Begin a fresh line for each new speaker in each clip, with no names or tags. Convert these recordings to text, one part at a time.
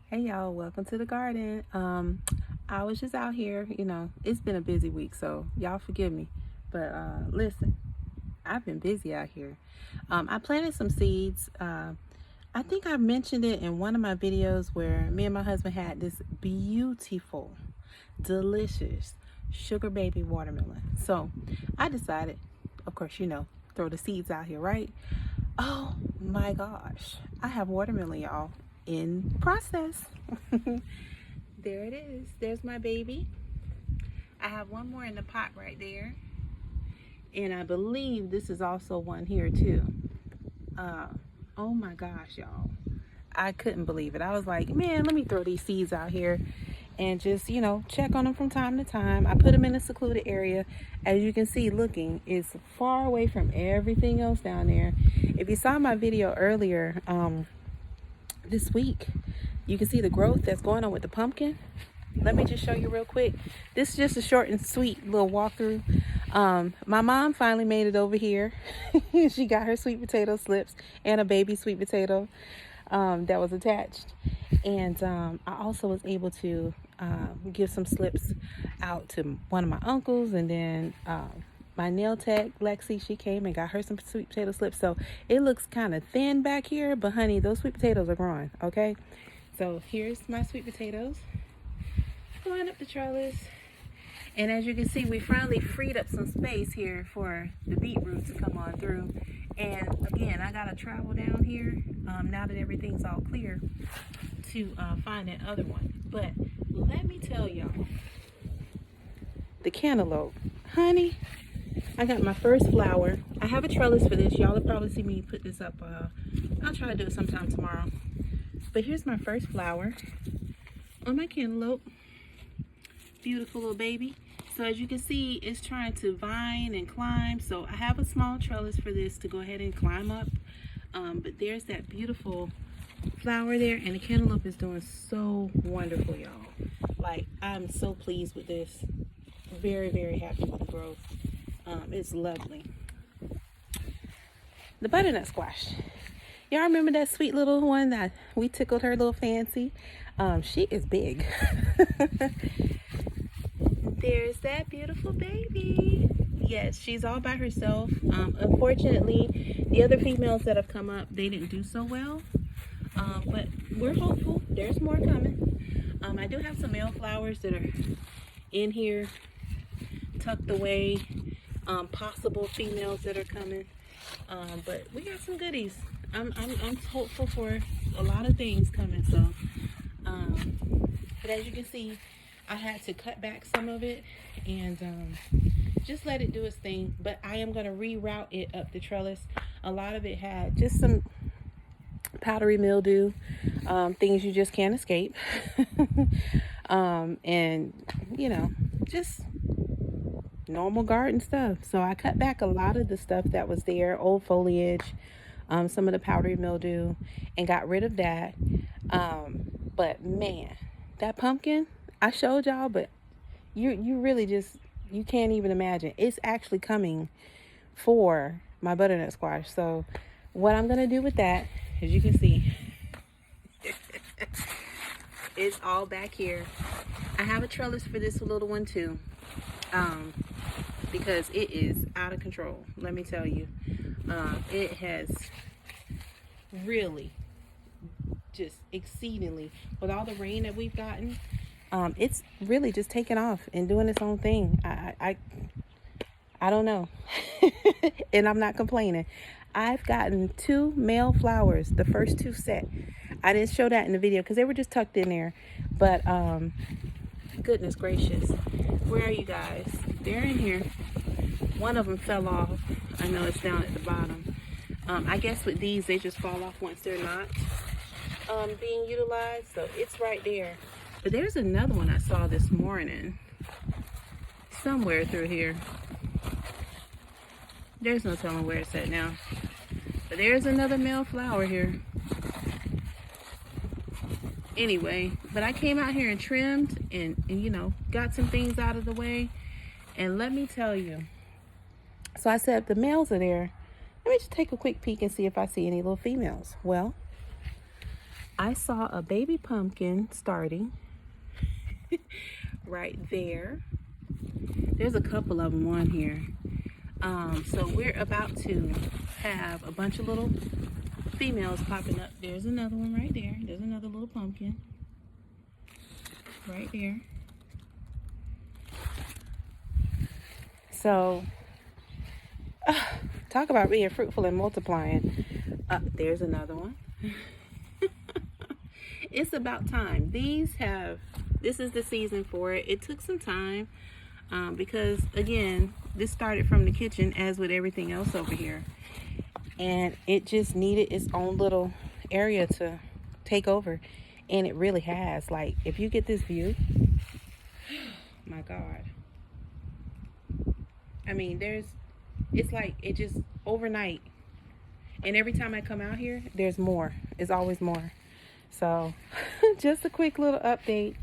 Hey y'all, welcome to the garden. I was just out here, it's been a busy week, so y'all forgive me. But listen, I've been busy out here. I planted some seeds. I think I mentioned it in one of my videos where me and my husband had this beautiful, delicious sugar baby watermelon. So I decided, of course, throw the seeds out here, right? Oh my gosh, I have watermelon, y'all, in process. There it is. There's my baby. I have one more in the pot right there. And I believe this is also one here too. Uh, oh my gosh, y'all. I couldn't believe it. I was like, man, let me throw these seeds out here and just, check on them from time to time. I put them in a secluded area. As you can see, looking, it's far away from everything else down there. If you saw my video earlier, this week, you can see the growth that's going on with the pumpkin. Let me just show you real quick. This is just a short and sweet little walkthrough. My mom finally made it over here. She got her sweet potato slips and a baby sweet potato that was attached. And I also was able to give some slips out to one of my uncles, and then my nail tech, Lexi, she came and got her some sweet potato slips. So it looks kind of thin back here, but honey, those sweet potatoes are growing, okay? So here's my sweet potatoes going up the trellis. And as you can see, we finally freed up some space here for the beetroot to come on through. And again, I gotta travel down here now that everything's all clear to find that other one. But let me tell y'all, the cantaloupe, honey, I got my first flower. I have a trellis for this. Y'all will probably see me put this up. I'll try to do it sometime tomorrow. But here's my first flower on my cantaloupe. Beautiful little baby. So as you can see, it's trying to vine and climb. So I have a small trellis for this to go ahead and climb up. But there's that beautiful flower there, and the cantaloupe is doing so wonderful, y'all. Like, I'm so pleased with this. Very, very happy with the growth. It's lovely. The butternut squash. Y'all remember that sweet little one that we tickled her little fancy? She is big. There's that beautiful baby. Yes, she's all by herself. Unfortunately, the other females that have come up, they didn't do so well. But we're hopeful. There's more coming. I do have some male flowers that are in here, tucked away. Possible females that are coming. But we got some goodies. I'm hopeful for a lot of things coming. So, but as you can see, I had to cut back some of it and just let it do its thing. But I am going to reroute it up the trellis. A lot of it had just some powdery mildew, things you just can't escape. And, just normal garden stuff. So I cut back a lot of the stuff that was there, old foliage, some of the powdery mildew, and got rid of that. But man, that pumpkin I showed y'all, but you really just, you can't even imagine. It's actually coming for my butternut squash. So what I'm gonna do with that, as you can see, it's all back here. I have a trellis for this little one too, because it is out of control. Let me tell you, it has really just exceedingly, with all the rain that we've gotten, it's really just taken off and doing its own thing. I don't know. And I'm not complaining. I've gotten 2 male flowers, the first 2 set. I didn't show that in the video because they were just tucked in there. But goodness gracious, where are you guys? They're in here. One of them fell off. I know it's down at the bottom. I guess with these, they just fall off once they're not being utilized. So it's right there. But there's another one I saw this morning. Somewhere through here. There's no telling where it's at now. But there's another male flower here. Anyway, but I came out here and trimmed and got some things out of the way. And let me tell you. So I said, the males are there. Let me just take a quick peek and see if I see any little females. Well, I saw a baby pumpkin starting right there. There's a couple of them on here. So we're about to have a bunch of little females popping up. There's another one right there. There's another little pumpkin right there. So talk about being fruitful and multiplying. There's another one. It's about time. This is the season for it. It took some time because, again, this started from the kitchen, as with everything else over here. And it just needed its own little area to take over. And it really has. Like, if you get this view, my God. I mean, it's like it just overnight. And every time I come out here, there's more. It's always more. So just a quick little update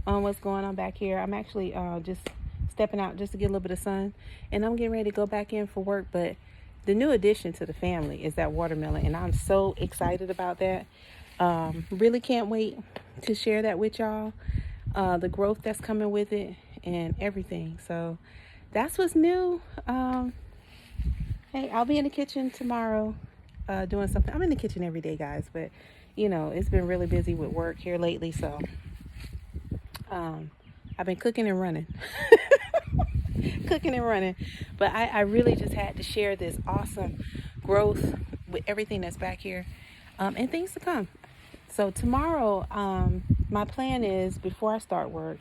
on what's going on back here. I'm actually just stepping out just to get a little bit of sun, and I'm getting ready to go back in for work. But the new addition to the family is that watermelon, and I'm so excited about that. Really can't wait to share that with y'all, the growth that's coming with it and everything. So that's what's new. Hey, I'll be in the kitchen tomorrow doing something. I'm in the kitchen every day, guys, but you know, it's been really busy with work here lately, so I've been cooking and running. Cooking and running. But I really just had to share this awesome growth with everything that's back here, and things to come. So tomorrow, my plan is, before I start work,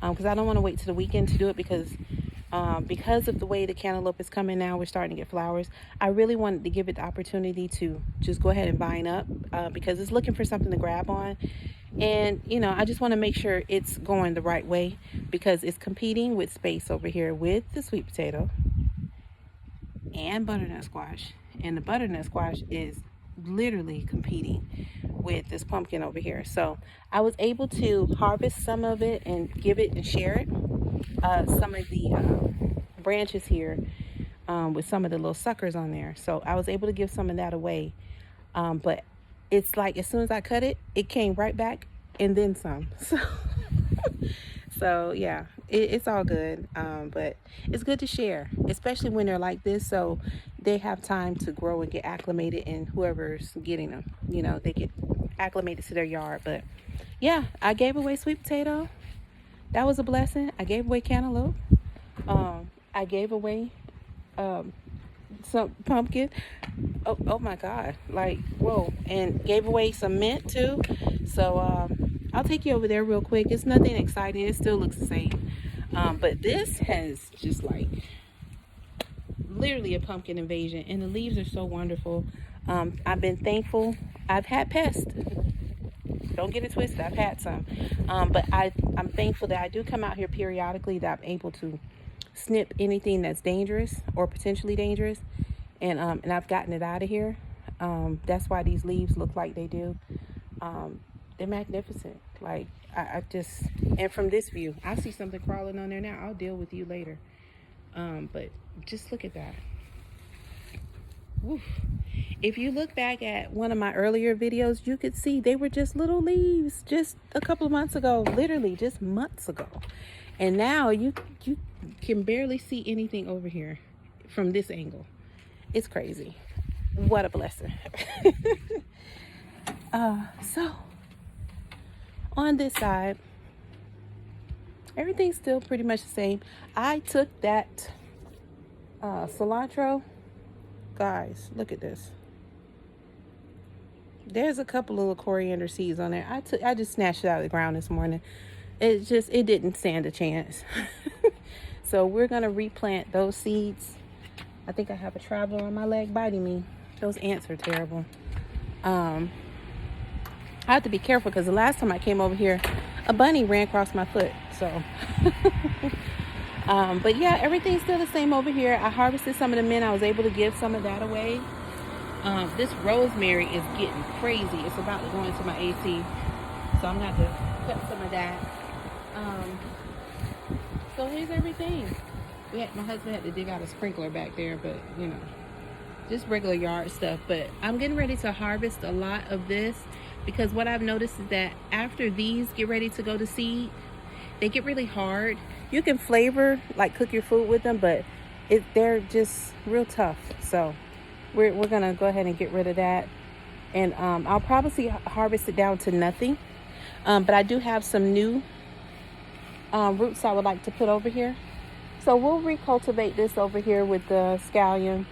because I don't want to wait till the weekend to do it, because of the way the cantaloupe is coming now, we're starting to get flowers. I really wanted to give it the opportunity to just go ahead and vine up, because it's looking for something to grab on. And, you know, I just want to make sure it's going the right way, because it's competing with space over here with the sweet potato and butternut squash. And the butternut squash is literally competing with this pumpkin over here. So I was able to harvest some of it and give it and share it. Some of the branches here with some of the little suckers on there. So I was able to give some of that away. But it's like, as soon as I cut it, it came right back and then some. So yeah, it's all good. But it's good to share, especially when they're like this, so they have time to grow and get acclimated, and whoever's getting them, you know, they get acclimated to their yard. But yeah, I gave away sweet potato. That was a blessing. I gave away cantaloupe. I gave away some pumpkin. Oh my God. Like, whoa. And gave away some mint too. So I'll take you over there real quick. It's nothing exciting. It still looks the same. But this has just like literally a pumpkin invasion. And the leaves are so wonderful. I've been thankful. I've had pests. Don't get it twisted. I've had some. But I'm thankful that I do come out here periodically, that I'm able to snip anything that's dangerous or potentially dangerous. And I've gotten it out of here. That's why these leaves look like they do. They're magnificent. Like, I just, and from this view, I see something crawling on there now. I'll deal with you later. But just look at that. Woof. If you look back at one of my earlier videos, you could see they were just little leaves just a couple of months ago, literally just months ago. And now you can barely see anything over here from this angle. It's crazy. What a blessing. So on this side, everything's still pretty much the same. I took that cilantro. Guys, look at this. There's a couple little coriander seeds on there. I just snatched it out of the ground this morning. It didn't stand a chance. So we're gonna replant those seeds. I think I have a traveler on my leg biting me. Those ants are terrible. I have to be careful, because the last time I came over here, a bunny ran across my foot. So but yeah, everything's still the same over here. I harvested some of the mint. I was able to give some of that away. This rosemary is getting crazy. It's about to go into my AC, so I'm gonna have to cut some of that. So here's everything. My husband had to dig out a sprinkler back there, but you know, just regular yard stuff. But I'm getting ready to harvest a lot of this because what I've noticed is that after these get ready to go to seed, they get really hard. You can flavor, like cook your food with them, but they're just real tough. So we're gonna go ahead and get rid of that. And I'll probably harvest it down to nothing. But I do have some new roots I would like to put over here. So we'll recultivate this over here with the scallion.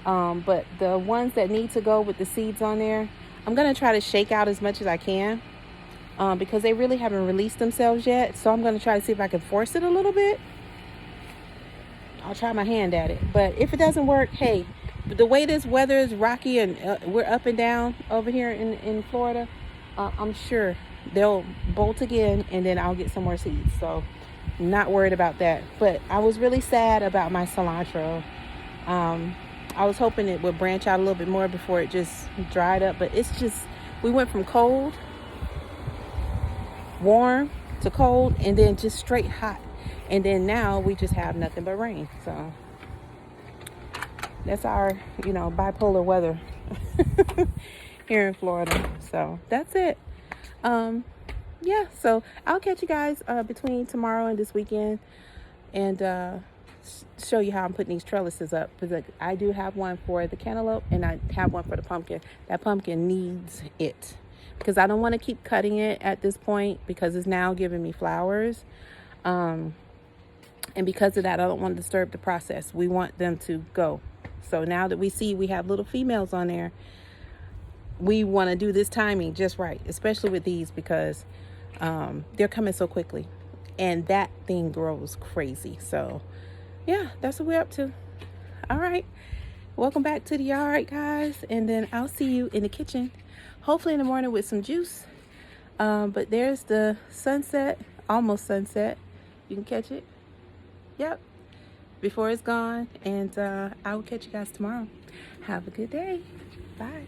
But the ones that need to go with the seeds on there, I'm gonna try to shake out as much as I can, because they really haven't released themselves yet. So I'm gonna try to see if I can force it a little bit. I'll try my hand at it, but if it doesn't work, hey, the way this weather is rocky and we're up and down over here in Florida, I'm sure they'll bolt again, and then I'll get some more seeds. So not worried about that. But I was really sad about my cilantro. I was hoping it would branch out a little bit more before it just dried up, but it's just, we went from cold, warm to cold, and then just straight hot. And then now we just have nothing but rain. So that's our, bipolar weather here in Florida. So that's it. Yeah, so I'll catch you guys between tomorrow and this weekend, and show you how I'm putting these trellises up, because I do have one for the cantaloupe and I have one for the pumpkin. That pumpkin needs it, because I don't want to keep cutting it at this point, because it's now giving me flowers. And because of that, I don't want to disturb the process. We want them to go. So now that we see we have little females on there, we want to do this timing just right, especially with these, because they're coming so quickly and that thing grows crazy. So yeah, that's what we're up to. All right, welcome back to the yard, guys, and then I'll see you in the kitchen, hopefully in the morning with some juice. But there's the sunset, almost sunset. You can catch it. Yep, before it's gone. And I will catch you guys tomorrow. Have a good day. Bye.